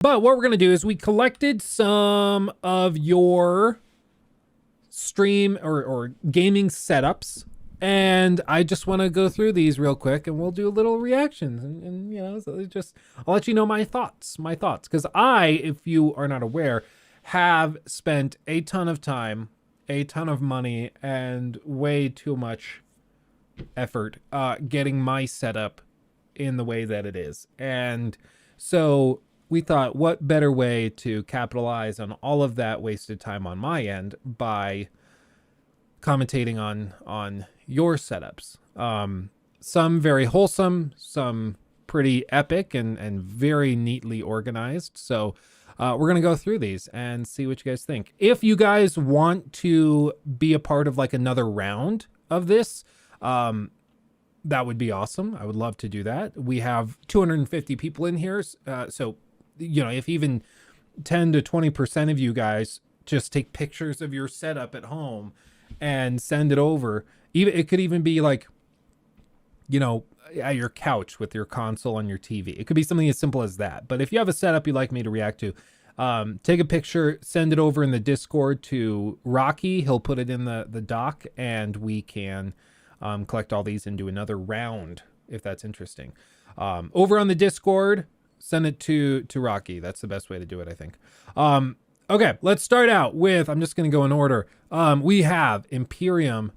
But what we're going to do is we collected some of your stream or gaming setups, and I just want to go through these real quick, and we'll do a little reactions, and you know, so just I'll let you know my thoughts, because I, if you are not aware, have spent a ton of time, a ton of money, and way too much effort getting my setup in the way that it is. And so we thought, what better way to capitalize on all of that wasted time on my end by commentating on your setups. Some very wholesome, some pretty epic and very neatly organized. So we're going to go through these and see what you guys think. If you guys want to be a part of like another round of this, that would be awesome. I would love to do that. We have 250 people in here. So, you know, if even 10 to 20% of you guys just take pictures of your setup at home and send it over, even it could even be like, you know, at your couch with your console on your TV. It could be something as simple as that. But if you have a setup you'd like me to react to, take a picture, send it over in the Discord to Rocky. He'll put it in the doc, and we can collect all these and do another round if that's interesting. Over on the Discord, send it to Rocky. That's the best way to do it, I think. Okay, let's start out with, I'm just going to go in order. We have Imperium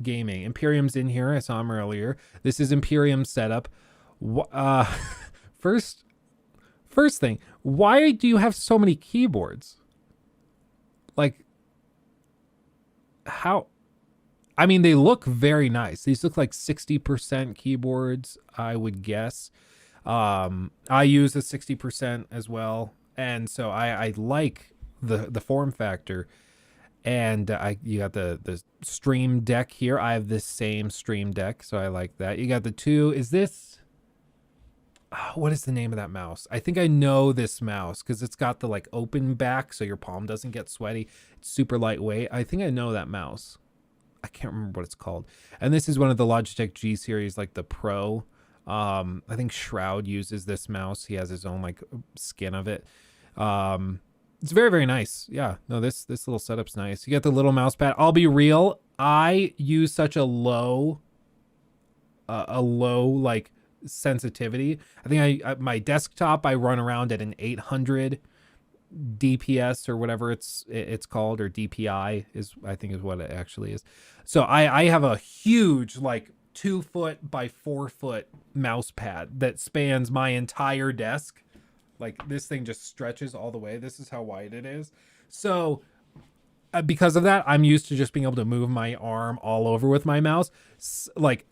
Gaming. Imperium's in here. I saw him earlier. This is Imperium's setup. First thing, why do you have so many keyboards? Like, how? I mean, they look very nice. These look like 60% keyboards, I would guess. I use a 60% as well. And so I like the form factor. And you got the Stream Deck here. I have this same Stream Deck, so I like that. You got the two. Is this... what is the name of that mouse? I think I know this mouse because it's got the like open back so your palm doesn't get sweaty. It's super lightweight. I think I know that mouse. I can't remember what it's called. And this is one of the Logitech G series, like the Pro. I think Shroud uses this mouse. He has his own like skin of it. It's very, very nice. Yeah, no, this little setup's nice. You got the little mouse pad. I'll be real. I use such a low like sensitivity. I think my desktop, I run around at an 800 DPS or whatever it's called, or DPI is, I think is what it actually is. So I have a huge like 2 foot by 4 foot mouse pad that spans my entire desk. Like this thing just stretches all the way. This is how wide it is. So because of that, I'm used to just being able to move my arm all over with my mouse. Like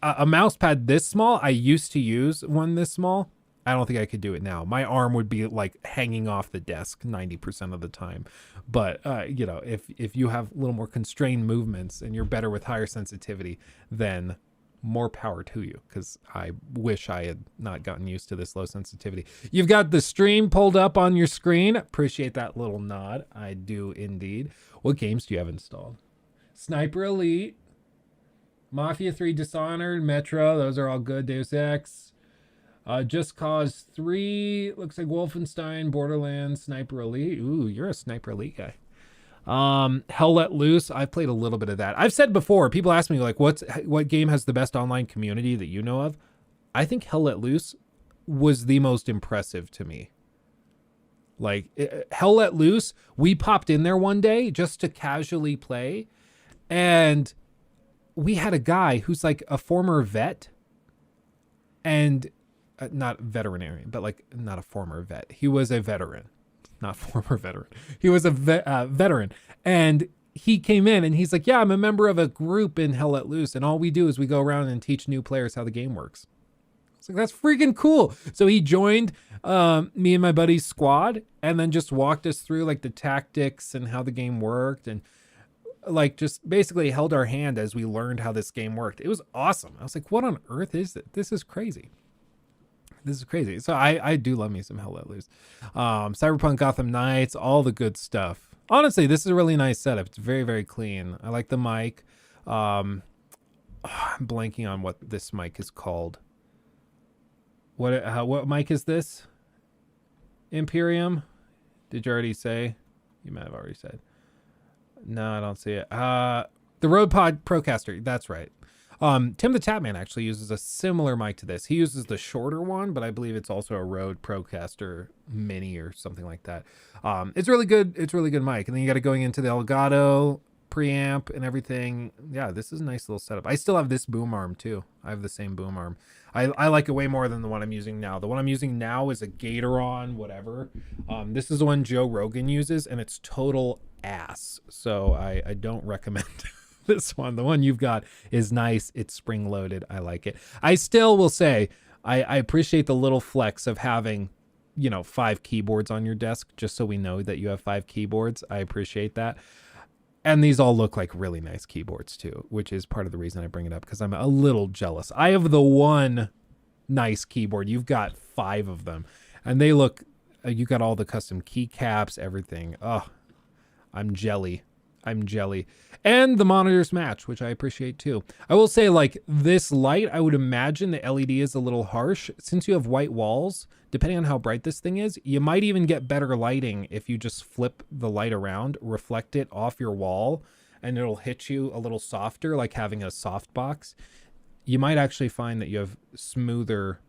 a mouse pad this small, I used to use one this small. I don't think I could do it now. My arm would be like hanging off the desk 90% of the time. But you know, if you have a little more constrained movements and you're better with higher sensitivity, then more power to you, because I wish I had not gotten used to this low sensitivity. You've got the stream pulled up on your screen. Appreciate that little nod. I do indeed. What games do you have installed? Sniper Elite, Mafia 3, Dishonored, Metro. Those are all good. Deus Ex. Just Cause 3. Looks like Wolfenstein, Borderlands, Sniper Elite. Ooh, you're a Sniper Elite guy. Hell Let Loose. I've played a little bit of that. I've said before, people ask me like, what game has the best online community that you know of? I think Hell Let Loose was the most impressive to me. Like Hell Let Loose, we popped in there one day just to casually play, and we had a guy who's like a former vet, and not veterinarian, but like not a former vet. He was a veteran. Not former veteran. He was a veteran. And he came in and he's like, yeah, I'm a member of a group in Hell Let Loose. And all we do is we go around and teach new players how the game works. It's like, that's freaking cool. So he joined me and my buddy's squad and then just walked us through like the tactics and how the game worked. And like just basically held our hand as we learned how this game worked. It was awesome. I was like, what on earth is it? This is crazy. This is crazy. So I do love me some Hell Let Loose. Cyberpunk Gotham Knights, all the good stuff. Honestly, this is a really nice setup. It's very, very clean. I like the mic. I'm blanking on what this mic is called. What mic is this? Imperium. Did you already say? You might have already said. No, I don't see it. The Rode Pod Procaster. That's right. Tim the Tapman actually uses a similar mic to this. He uses the shorter one, but I believe it's also a Rode Procaster Mini or something like that. It's really good. It's really good mic. And then you got it going into the Elgato preamp and everything. Yeah, this is a nice little setup. I still have this boom arm too. I have the same boom arm. I like it way more than the one I'm using now. The one I'm using now is a Gatoron, whatever. This is the one Joe Rogan uses, and it's total ass. So I don't recommend this one. The one you've got is nice. It's spring loaded. I like it. I still will say I appreciate the little flex of having, 5 keyboards on your desk, just so we know that you have 5 keyboards. I appreciate that. And these all look like really nice keyboards too, which is part of the reason I bring it up, because I'm a little jealous. I have the one nice keyboard. You've got 5 of them, and they look, you got all the custom keycaps, everything. Oh, I'm jelly. And the monitors match, which I appreciate too. I will say, like, this light, I would imagine the LED is a little harsh. Since you have white walls, depending on how bright this thing is, you might even get better lighting if you just flip the light around, reflect it off your wall, and it'll hit you a little softer, like having a softbox. You might actually find that you have smoother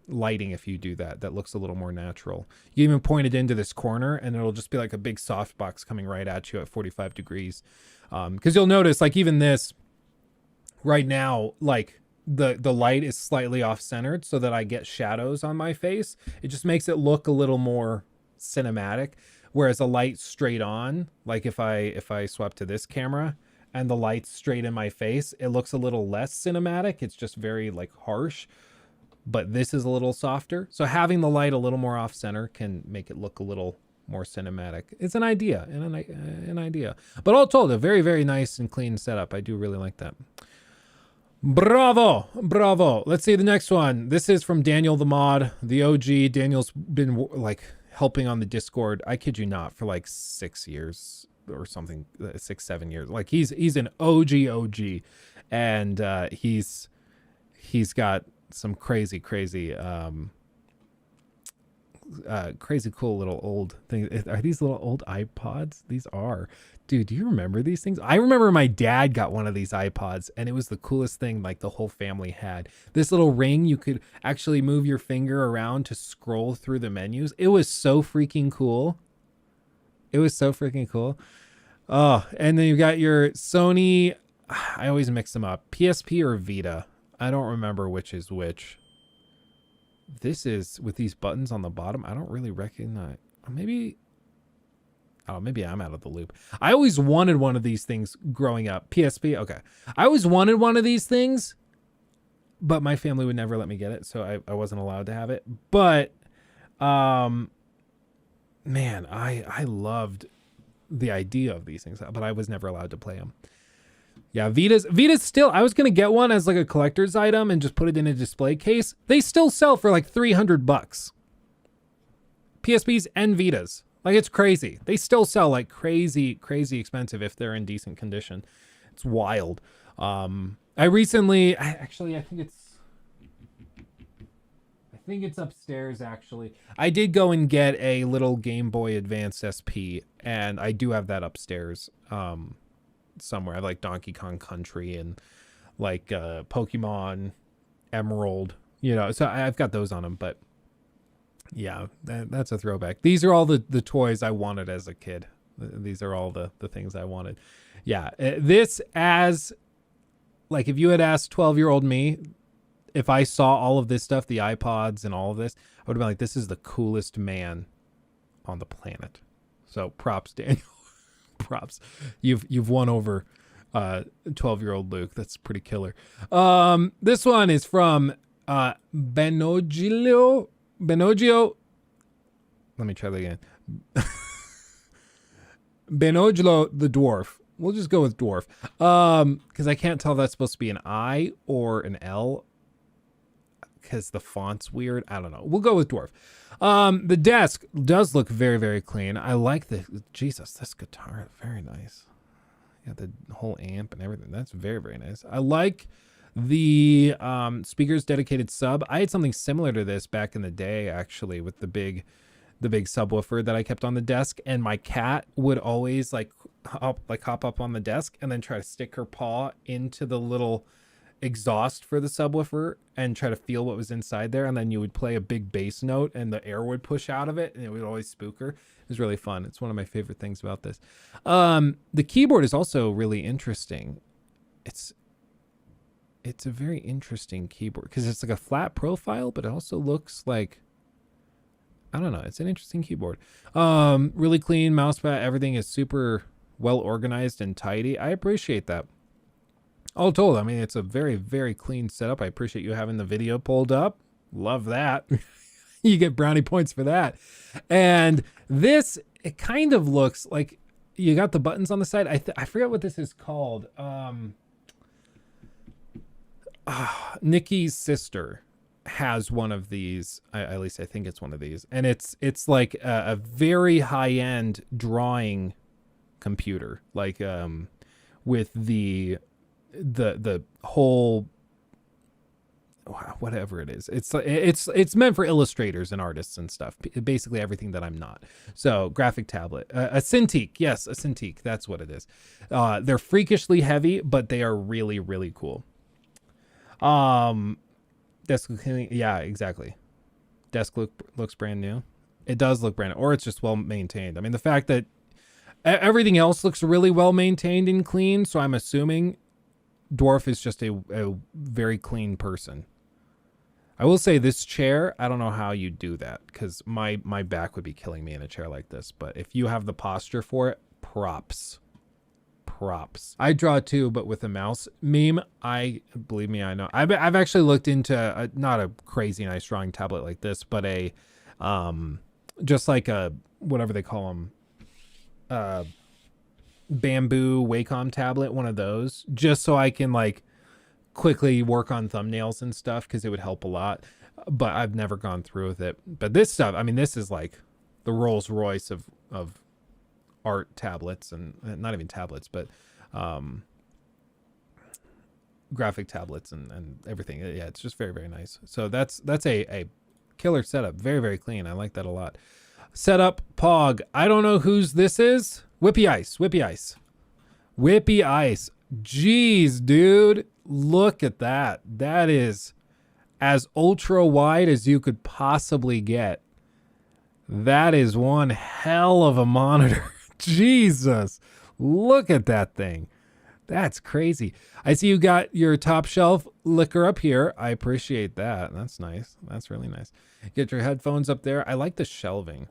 lighting if you do that. That looks a little more natural. You even point it into this corner and it'll just be like a big softbox coming right at you at 45 degrees. Because you'll notice, like, even this right now, like the light is slightly off centered so that I get shadows on my face. It just makes it look a little more cinematic. Whereas a light straight on, like if I swap to this camera and the light's straight in my face, it looks a little less cinematic. It's just very like harsh. But this is a little softer. So having the light a little more off center can make it look a little more cinematic. It's an idea, an idea. But all told, a very, very nice and clean setup. I do really like that. Bravo. Let's see the next one. This is from Daniel the Mod, the OG. Daniel's been like helping on the Discord, I kid you not, for like 6 years or something, 6-7 years. Like he's an OG. And he's got some crazy cool little old things. Are these little old iPods? These are. Dude, do you remember these things? I remember my dad got one of these iPods, and it was the coolest thing like the whole family had. This little ring, you could actually move your finger around to scroll through the menus. It was so freaking cool. Oh, and then you got your Sony, I always mix them up, PSP or Vita. I don't remember which is which. This is with these buttons on the bottom. I don't really recognize. Maybe I'm out of the loop. I always wanted one of these things growing up. PSP, okay. I always wanted one of these things, but my family would never let me get it, so I wasn't allowed to have it. But, man, I loved the idea of these things, but I was never allowed to play them. Yeah, Vita's still, I was going to get one as like a collector's item and just put it in a display case. They still sell for like $300. PSPs and Vitas. Like, it's crazy. They still sell like crazy expensive if they're in decent condition. It's wild. I think it's upstairs actually. I did go and get a little Game Boy Advance SP, and I do have that upstairs. Somewhere. I like Donkey Kong Country and like Pokemon Emerald, so I've got those on them. But yeah, that's a throwback. These are all the toys I wanted as a kid. These are all the things I wanted. Yeah, this, as like, if you had asked 12-year-old me if I saw all of this stuff, the iPods and all of this, I would have been like, this is the coolest man on the planet. So props, Daniel. Props. You've won over 12-year-old Luke. That's pretty killer. This one is from Benogio. Let me try that again. Benogio the Dwarf. We'll just go with Dwarf. Because I can't tell if that's supposed to be an I or an L, because the font's weird. I don't know. We'll go with Dwarf. The desk does look very, very clean. I like this guitar. Very nice. Yeah, the whole amp and everything. That's very, very nice. I like the speakers dedicated sub. I had something similar to this back in the day, actually, with the big the big subwoofer that I kept on the desk, and my cat would always like hop up on the desk and then try to stick her paw into the little exhaust for the subwoofer and try to feel what was inside there, and then you would play a big bass note and the air would push out of it and it would always spook her. It was really fun. It's one of my favorite things about this. The keyboard is also really interesting. It's a very interesting keyboard because it's like a flat profile, but it also looks like, I don't know, it's an interesting keyboard. Really clean mousepad. Everything is super well organized and tidy. I appreciate that. All told, I mean, it's a very, very clean setup. I appreciate you having the video pulled up. Love that. You get brownie points for that. And this, it kind of looks like you got the buttons on the side. I forget what this is called. Nikki's sister has one of these. At least I think it's one of these. And it's like a very high-end drawing computer, like with the whole, whatever it is, it's meant for illustrators and artists and stuff, basically everything that I'm not. So graphic tablet, a Cintiq. Yes, a Cintiq, that's what it is. They're freakishly heavy, but they are really, really cool. Desk cleaning, yeah, exactly. Desk looks brand new. It does look brand new, or it's just well maintained. I mean, the fact that everything else looks really well maintained and clean, so I'm assuming Dwarf is just a very clean person. I will say this chair, I don't know how you do that, because my back would be killing me in a chair like this, but if you have the posture for it, props. I draw too, but with a mouse. Meme, believe me, I know. I've actually looked into not a crazy nice drawing tablet like this, but a just like a, whatever they call them, bamboo Wacom tablet, one of those, just so I can like quickly work on thumbnails and stuff, because it would help a lot. But I've never gone through with it. But this stuff, I mean, this is like the Rolls Royce of art tablets, and not even tablets, but graphic tablets and everything. Yeah, it's just very, very nice. So that's a killer setup. Very, very clean. I like that a lot. Setup Pog. I don't know whose this is. Whippy Ice. Jeez, dude. Look at that. That is as ultra wide as you could possibly get. That is one hell of a monitor. Jesus. Look at that thing. That's crazy. I see you got your top shelf liquor up here. I appreciate that. That's nice. That's really nice. Get your headphones up there. I like the shelving.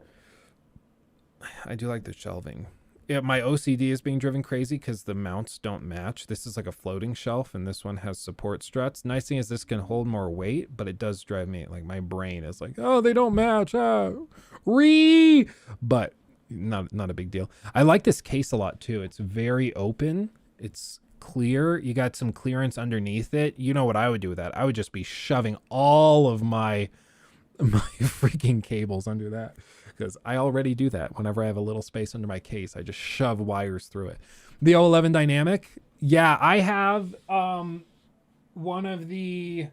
I do like the shelving. Yeah, my OCD is being driven crazy because the mounts don't match. This is like a floating shelf, and this one has support struts. Nice thing is this can hold more weight, but it does drive me, like my brain is like, oh, they don't match. But not a big deal. I like this case a lot too. It's very open. It's clear. You got some clearance underneath it. You know what I would do with that? I would just be shoving all of my freaking cables under that, because I already do that. Whenever I have a little space under my case, I just shove wires through it. The 011 Dynamic. Yeah, I have one of the,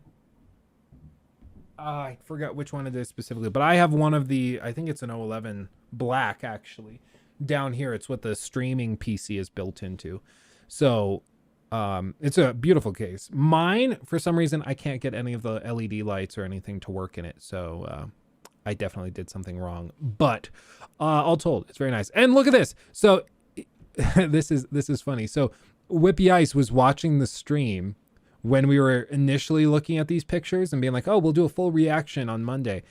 I forgot which one it is specifically, but I have one of the, I think it's an 011 black actually. Down here, it's what the streaming PC is built into. So it's a beautiful case. Mine, for some reason, I can't get any of the LED lights or anything to work in it. So I definitely did something wrong. But all told, it's very nice. And look at this. So this is funny. So Whippy Ice was watching the stream when we were initially looking at these pictures and being like, oh, we'll do a full reaction on Monday.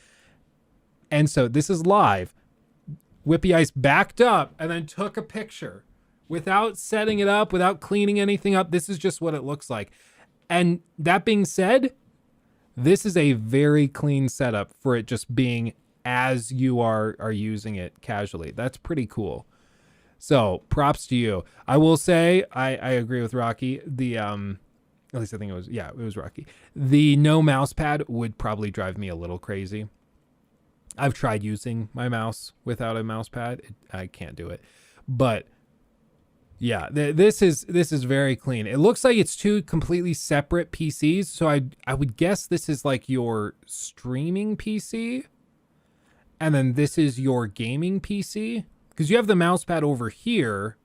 And so this is live. Whippy Ice backed up and then took a picture without setting it up, without cleaning anything up. This is just what it looks like. And that being said, this is a very clean setup for it just being as you are using it casually. That's pretty cool. So props to you. I will say, I agree with Rocky. The, at least I think it was Rocky. The no mouse pad would probably drive me a little crazy. I've tried using my mouse without a mouse pad. I can't do it. But yeah, this is very clean. It looks like it's two completely separate PCs. So I would guess this is like your streaming PC. and then this is your gaming PC, because you have the mouse pad over here,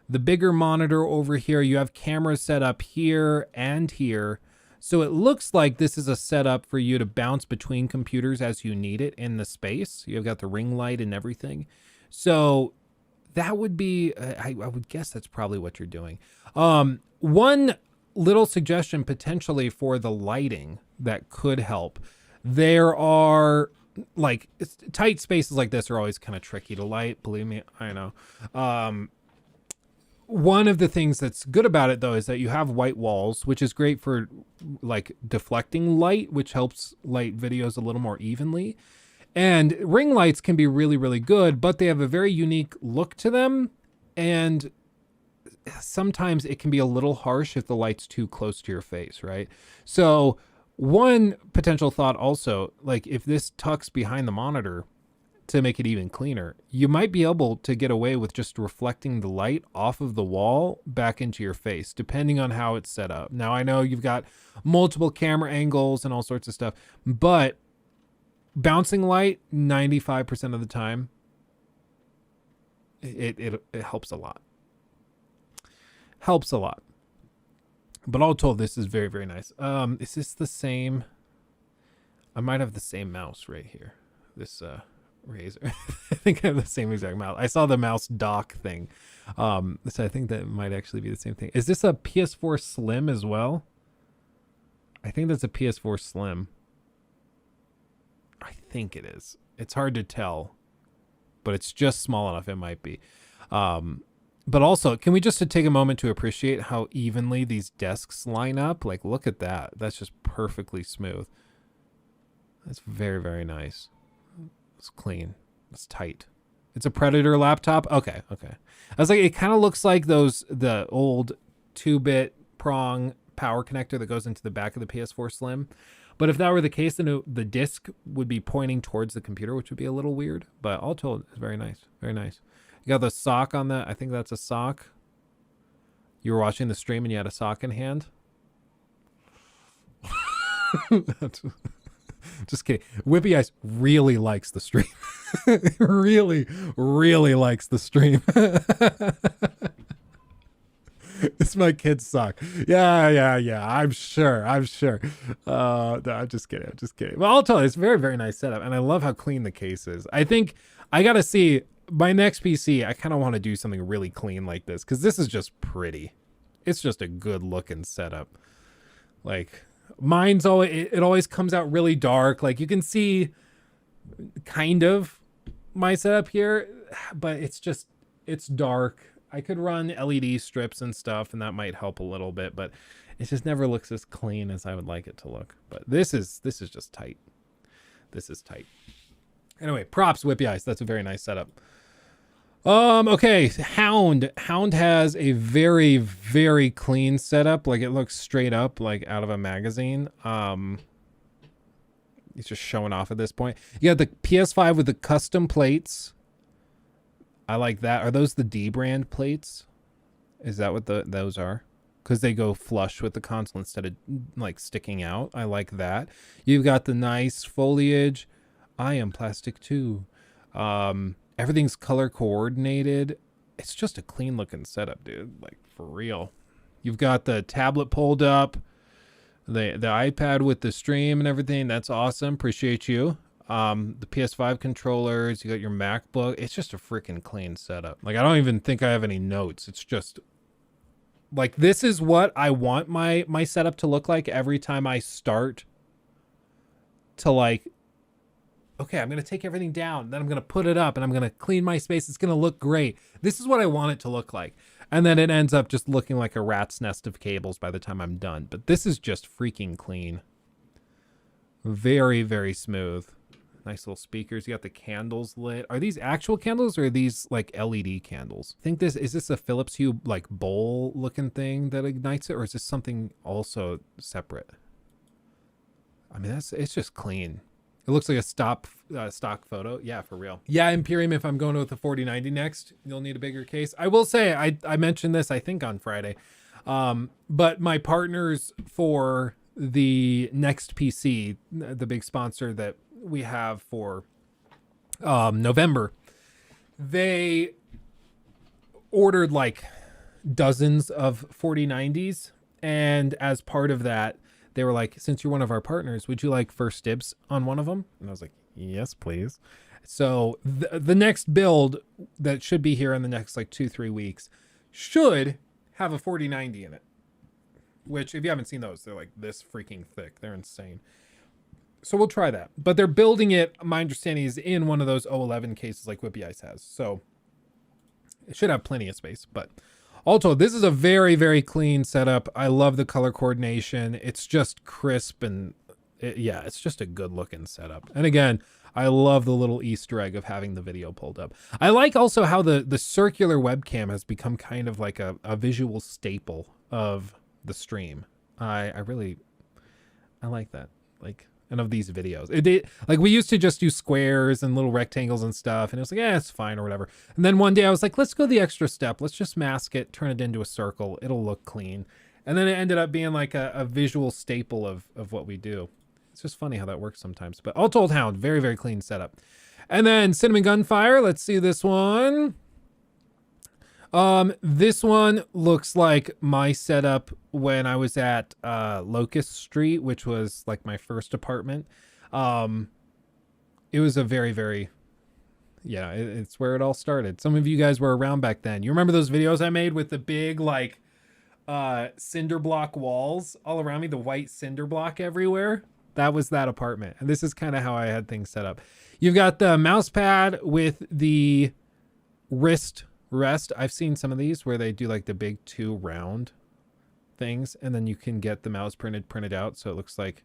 the bigger monitor over here, you have cameras set up here and here. So it looks like this is a setup for you to bounce between computers as you need it in the space. You've got the ring light and everything. So that would be, I would guess that's probably what you're doing. One little suggestion potentially for the lighting that could help. There are like tight spaces like this are always kind of tricky to light. Believe me, I know. One of the things that's good about it though is that you have white walls, which is great for like deflecting light, which helps light videos a little more evenly. And ring lights can be really, really good, but they have a very unique look to them. And sometimes it can be a little harsh if the light's too close to your face, right? So one potential thought also, like if this tucks behind the monitor to make it even cleaner, you might be able to get away with just reflecting the light off of the wall back into your face, depending on how it's set up. Now, I know you've got multiple camera angles and all sorts of stuff, but bouncing light 95% of the time, it helps a lot. Helps a lot. But all told, this is very, very nice. Is this the same? I might have the same mouse right here. This Razer. I think I have the same exact mouse. I saw the mouse dock thing. So I think that might actually be the same thing. Is this a PS4 Slim as well? I think that's a PS4 Slim. I think it is. It's hard to tell, but it's just small enough. It might be. But also, can we just take a moment to appreciate how evenly these desks line up? Like, look at that. That's just perfectly smooth. That's very, very nice. It's clean. It's tight. It's a Predator laptop. Okay. I was like, it kind of looks like the old 2-bit prong power connector that goes into the back of the PS4 Slim. But if that were the case, then the disc would be pointing towards the computer, which would be a little weird. But all told, it's very nice. Very nice. You got the sock on that. I think that's a sock. You were watching the stream and you had a sock in hand. Just kidding. Whippy Ice really likes the stream. really, really likes the stream. It's my kid's sock. Yeah. I'm sure. No, I'm just kidding. Well, I'll tell you, it's a very, very nice setup. And I love how clean the case is. I think I got to see my next PC. I kind of want to do something really clean like this, because this is just pretty. It's just a good looking setup. Like, mine's always, it always comes out really dark. Like, you can see kind of my setup here, but it's dark. I could run LED strips and stuff, and that might help a little bit, but it just never looks as clean as I would like it to look. But this is just tight. This is tight. Anyway, props, Whippy Ice. That's a very nice setup. Okay, Hound has a very, very clean setup. Like, it looks straight up like out of a magazine. He's just showing off at this point. You got the PS5 with the custom plates. I like that. Are those the D brand plates? Is that what those are? Because they go flush with the console instead of like sticking out. I like that. You've got the nice foliage. I am plastic too. Everything's color coordinated. It's just a clean looking setup, dude. Like, for real. You've got the tablet pulled up, the iPad with the stream and everything. That's awesome. Appreciate you. The PS5 controllers, you got your MacBook. It's just a freaking clean setup. Like, I don't even think I have any notes. It's just like, this is what I want my setup to look like every time I start to, like, okay, I'm going to take everything down, then I'm going to put it up, and I'm going to clean my space. It's going to look great. This is what I want it to look like. And then it ends up just looking like a rat's nest of cables by the time I'm done. But this is just freaking clean. Very, very smooth. Nice little speakers. You got the candles lit. Are these actual candles, or are these like LED candles? I think is this a Philips Hue like bowl looking thing that ignites it, or is this something also separate? I mean, it's just clean. It looks like a stock photo. Yeah, for real. Yeah, Imperium, if I'm going with the 4090 next, you'll need a bigger case. I will say, I mentioned this, I think, on Friday. But my partners for the next PC, the big sponsor that we have for November, they ordered like dozens of 4090s, and as part of that they were like, since you're one of our partners, would you like first dibs on one of them? And I was like, yes please. So the next build that should be here in the next like 2-3 weeks should have a 4090 in it, which if you haven't seen those, they're like this freaking thick. They're insane. So we'll try that, but they're building it, my understanding is, in one of those 011 cases like Whippy Ice has, so it should have plenty of space. But all told, this is a very, very clean setup. I love the color coordination. It's just crisp, and it's just a good looking setup. And again, I love the little Easter egg of having the video pulled up. I like also how the circular webcam has become kind of like a visual staple of the stream. I like that. Like, and of these videos, like we used to just do squares and little rectangles and stuff, and it was like, yeah, it's fine or whatever. And then one day I was like, let's go the extra step. Let's just mask it, turn it into a circle. It'll look clean. And then it ended up being like a visual staple of what we do. It's just funny how that works sometimes. But all told, Hound, very, very clean setup. And then Cinnamon Gunfire. Let's see this one. This one looks like my setup when I was at Locust Street, which was like my first apartment. It was a very, very, it's where it all started. Some of you guys were around back then. You remember those videos I made with the big like cinder block walls all around me, the white cinder block everywhere? That was that apartment. And this is kind of how I had things set up. You've got the mouse pad with the wrist rest. I've seen some of these where they do like the big 2 round things, and then you can get the mouse printed out, so it looks like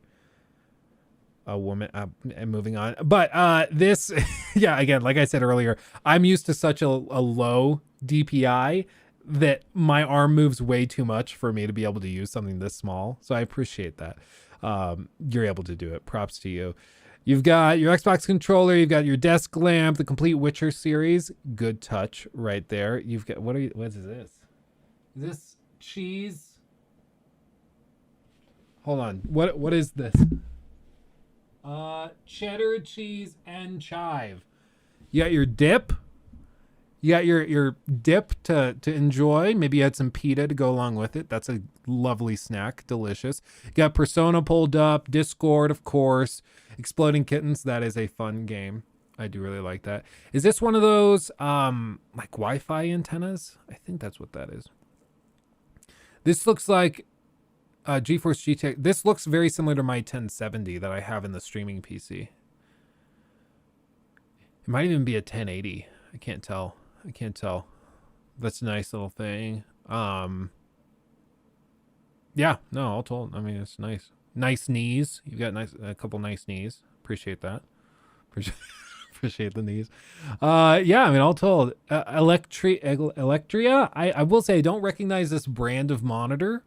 a woman. And moving on, but this again, like I said earlier, I'm used to such a low DPI that my arm moves way too much for me to be able to use something this small, so I appreciate that. You're able to do it. Props to you. You've got your Xbox controller. You've got your desk lamp, the complete Witcher series. Good touch right there. You've got, what is this? Is this cheese? Hold on. What is this? Cheddar, cheese, and chive. You got your dip. You got your dip to enjoy. Maybe you had some pita to go along with it. That's a lovely snack. Delicious. You got Persona pulled up. Discord, of course. Exploding Kittens. That is a fun game. I do really like that. Is this one of those like Wi-Fi antennas? I think that's what that is. This looks like GeForce GTX. This looks very similar to my 1070 that I have in the streaming PC. It might even be a 1080. I can't tell. That's a nice little thing. Yeah, no, all told. I mean, it's nice. Nice knees. You've got a couple nice knees. Appreciate that. Appreciate the knees. Yeah, I mean, all told. Electria. I will say I don't recognize this brand of monitor.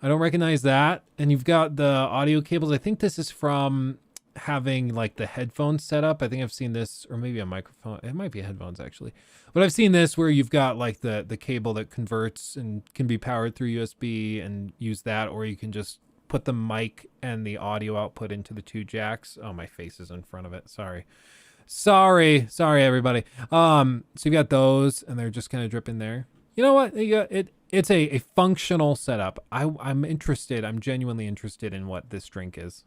I don't recognize that. And you've got the audio cables. I think this is from having like the headphones set up. I think I've seen this, or maybe a microphone. It might be headphones actually, but I've seen this where you've got like the cable that converts and can be powered through USB and use that, or you can just put the mic and the audio output into the 2 jacks. Oh, my face is in front of it. Sorry everybody. So you've got those, and they're just kind of dripping there. You know what? You got it. It's a functional setup. I'm interested. I'm genuinely interested in what this drink is.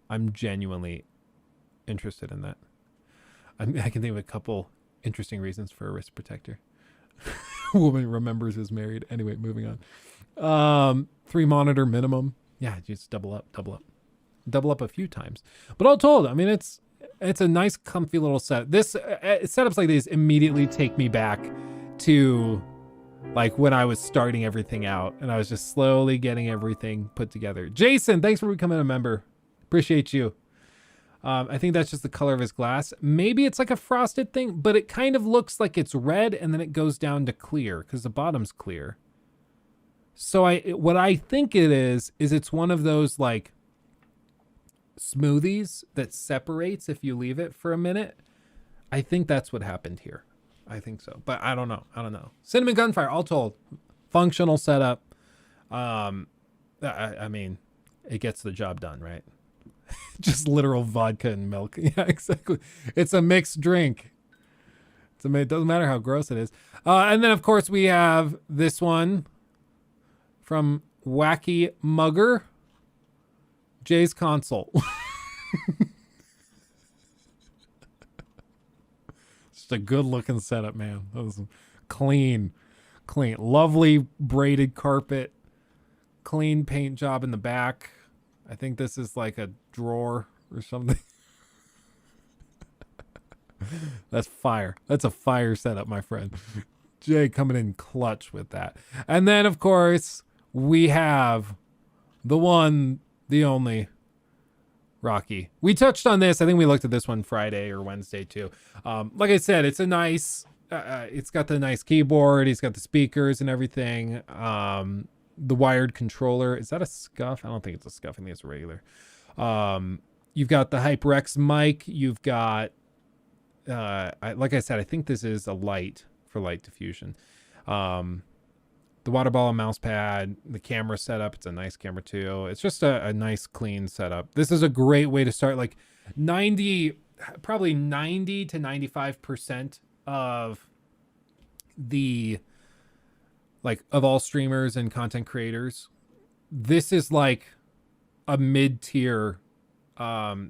I'm genuinely interested in that. I can think of a couple interesting reasons for a wrist protector. Woman remembers is married. Anyway, moving on. 3 monitor minimum. Yeah, just double up a few times. But all told, I mean, it's a nice, comfy little set. This setups like these immediately take me back to like when I was starting everything out, and I was just slowly getting everything put together. Jason, thanks for becoming a member. Appreciate you. I think that's just the color of his glass. Maybe it's like a frosted thing, but it kind of looks like it's red and then it goes down to clear because the bottom's clear. So what I think it is it's one of those like smoothies that separates if you leave it for a minute. I think that's what happened here. I think so, but I don't know. Cinnamon Gunfire, all told, functional setup. I mean, it gets the job done, right? Just literal vodka and milk. Yeah, exactly. It's a mixed drink. It doesn't matter how gross it is. And then, of course, we have this one from Wacky Mugger. Jay's console. Just a good looking setup, man. That was clean. Lovely braided carpet. Clean paint job in the back. I think this is like a drawer or something. That's fire. That's a fire setup, my friend. Jay coming in clutch with that. And then, of course, we have the one, the only Rocky. We touched on this. I think we looked at this one Friday or Wednesday too. Like I said, it's a nice, it's got the nice keyboard. He's got the speakers and everything. The wired controller. Is that a scuff? I don't think it's a scuff. I think it's a regular. You've got the HyperX mic. You've got, like I said, I think this is a light for light diffusion. The water ball and mouse pad, the camera setup. It's a nice camera too. It's just a nice clean setup. This is a great way to start. Like probably 90 to 95% of of all streamers and content creators, this is like a mid-tier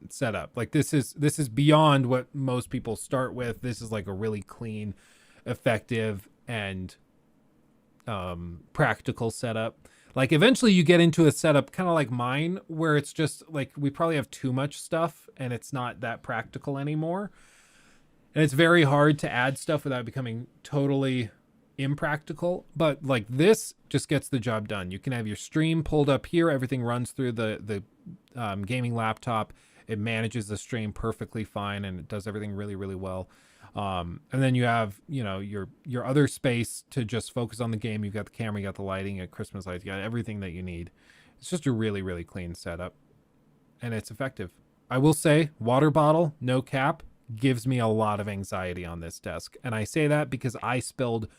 setup. Like this is beyond what most people start with. This is like a really clean, effective, and practical setup. Like eventually you get into a setup kind of like mine where it's just like we probably have too much stuff and it's not that practical anymore. And it's very hard to add stuff without becoming totally impractical. But like this just gets the job done. You can have your stream pulled up here. Everything runs through the gaming laptop. It manages the stream perfectly fine and it does everything really, really well. And then you have, your other space to just focus on the game. You've got the camera, you got the lighting, you got Christmas lights, you got everything that you need. It's just a really, really clean setup and it's effective. I will say water bottle, no cap, gives me a lot of anxiety on this desk. And I say that because I spilled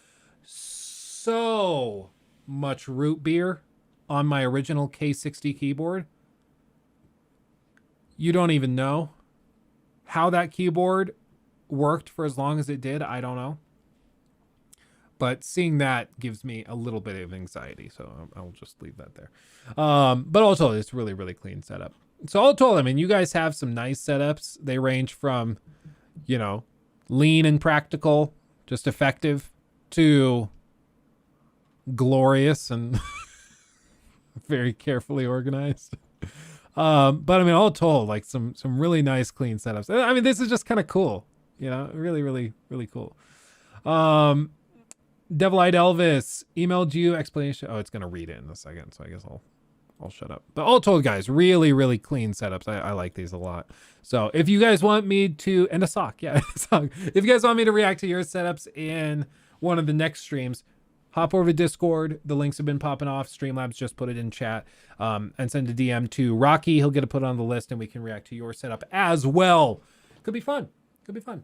so much root beer on my original K60 keyboard. You don't even know how that keyboard worked for as long as it did. I don't know. But seeing that gives me a little bit of anxiety. So I'll just leave that there. But also it's really, really clean setup. So all told, I mean, you guys have some nice setups. They range from, lean and practical, just effective, to glorious and very carefully organized. But I mean, all told, like some really nice clean setups. I mean, this is just kind of cool, really, really, really cool. Devil-Eyed Elvis emailed you explanation. Oh, it's going to read it in a second. So I guess I'll shut up. But all told, guys, really, really clean setups. I like these a lot. So if you guys want me to, and a sock, yeah, a sock. If you guys want me to react to your setups in one of the next streams, hop over to Discord. The links have been popping off. Streamlabs just put it in chat. And send a DM to Rocky. He'll get it put on the list and we can react to your setup as well. Could be fun.